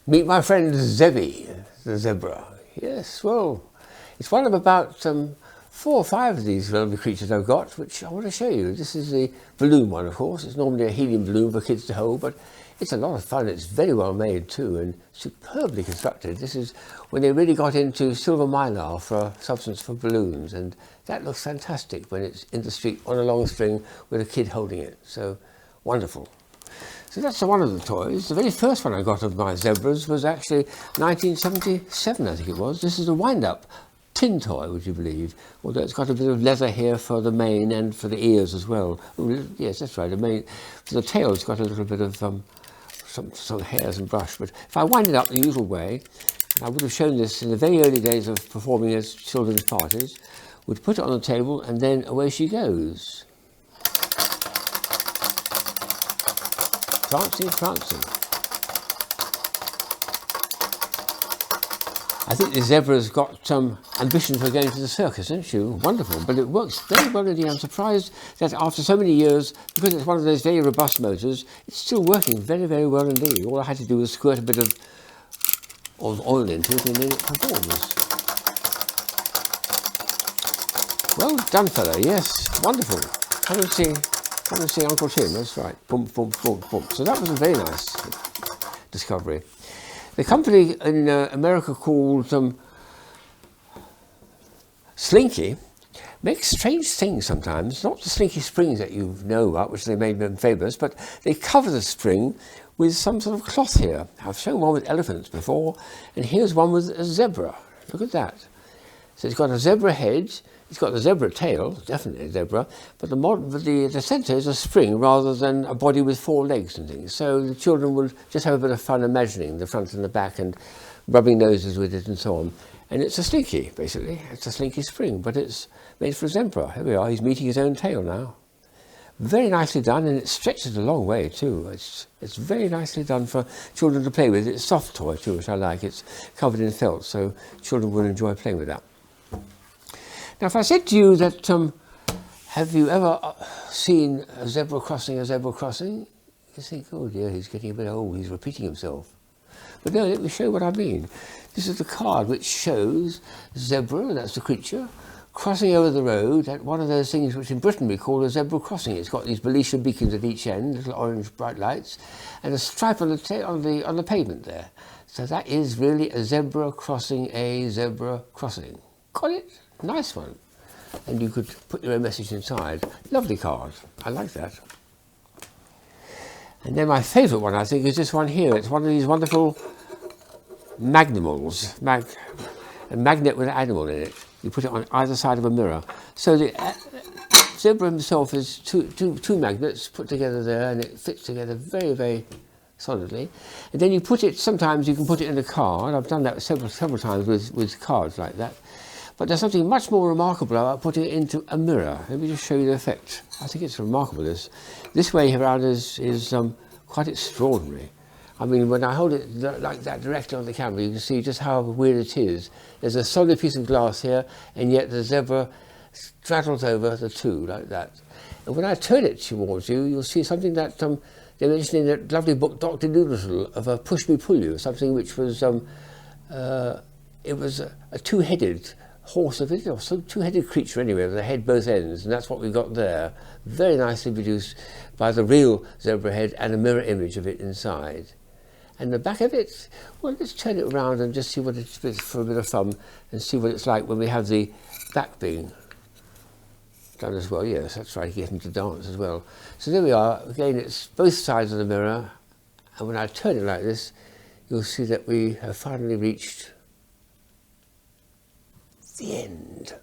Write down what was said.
Meet my friend Zebby, the zebra. Yes, well, it's one of about 4 or 5 of these lovely creatures I've got, which I want to show you. This is the balloon one, of course. It's normally a helium balloon for kids to hold, but it's a lot of fun. It's very well made too, and superbly constructed. This is when they really got into silver mylar for a substance for balloons, and that looks fantastic when it's in the street on a long string with a kid holding it. So wonderful. So that's one of the toys. The very first one I got of my zebras was actually 1977, I think it was. This is a wind-up tin toy, would you believe? Although it's got a bit of leather here for the mane and for the ears as well. Oh, yes, that's right. The mane, for the tail, it's got a little bit of some hairs and brush. But if I wind it up the usual way, and I would have shown this in the very early days of performing as children's parties, would put it on the table and then away she goes. Prancing, prancing. I think the zebra's got some ambition for going to the circus, isn't she? Wonderful, but it works very well indeed. I'm surprised that after so many years, because it's one of those very robust motors, it's still working very, very well indeed. All I had to do was squirt a bit of oil into it and then it performs. Well done, fellow, yes, wonderful. Come and see Uncle Tim, that's right. Boom, boom, boom, boom. So that was a very nice discovery. The company in America called Slinky makes strange things sometimes. Not the slinky springs that you know about, which they made them famous, but they cover the spring with some sort of cloth here. I've shown one with elephants before, and here's one with a zebra. Look at that. So it's got a zebra head, it's got the zebra tail, definitely a zebra, but the centre is a spring rather than a body with 4 legs and things. So the children will just have a bit of fun imagining the front and the back and rubbing noses with it and so on. And it's a slinky, basically. It's a slinky spring, but it's made for a zebra. Here we are, he's meeting his own tail now. Very nicely done, and it stretches a long way too. It's very nicely done for children to play with. It's a soft toy too, which I like. It's covered in felt, so children will enjoy playing with that. Now, if I said to you that, have you ever seen a zebra crossing? You think, oh dear, he's getting a bit old, he's repeating himself. But no, let me show you what I mean. This is the card which shows zebra, that's the creature, crossing over the road at one of those things which in Britain we call a zebra crossing. It's got these Belisha beacons at each end, little orange bright lights, and a stripe on the pavement there. So that is really a zebra crossing a zebra crossing. Got it? Nice one. And you could put your own message inside. Lovely card. I like that. And then my favourite one, I think, is this one here. It's one of these wonderful magnimals. A magnet with an animal in it. You put it on either side of a mirror. So the zebra himself is two magnets put together there, and it fits together very, very solidly. And then you put it, sometimes you can put it in a card. I've done that several times with cards like that. But there's something much more remarkable about putting it into a mirror. Let me just show you the effect. I think it's remarkable, this way around is quite extraordinary. I mean, when I hold it like that directly on the camera, you can see just how weird it is. There's a solid piece of glass here, and yet the zebra straddles over the two like that. And when I turn it towards you, you'll see something that they mentioned in that lovely book, Dr. Doolittle, of a push me pull you, something which was it was a two-headed horse of it, or some two-headed creature anyway, with a head both ends, and that's what we got there. Very nicely produced by the real zebra head and a mirror image of it inside. And the back of it, well, let's turn it around and just see what it's for a bit of fun, and see what it's like when we have the back being done as well. Yes, that's right, get him to dance as well. So there we are. Again, it's both sides of the mirror, and when I turn it like this, you'll see that we have finally reached the end.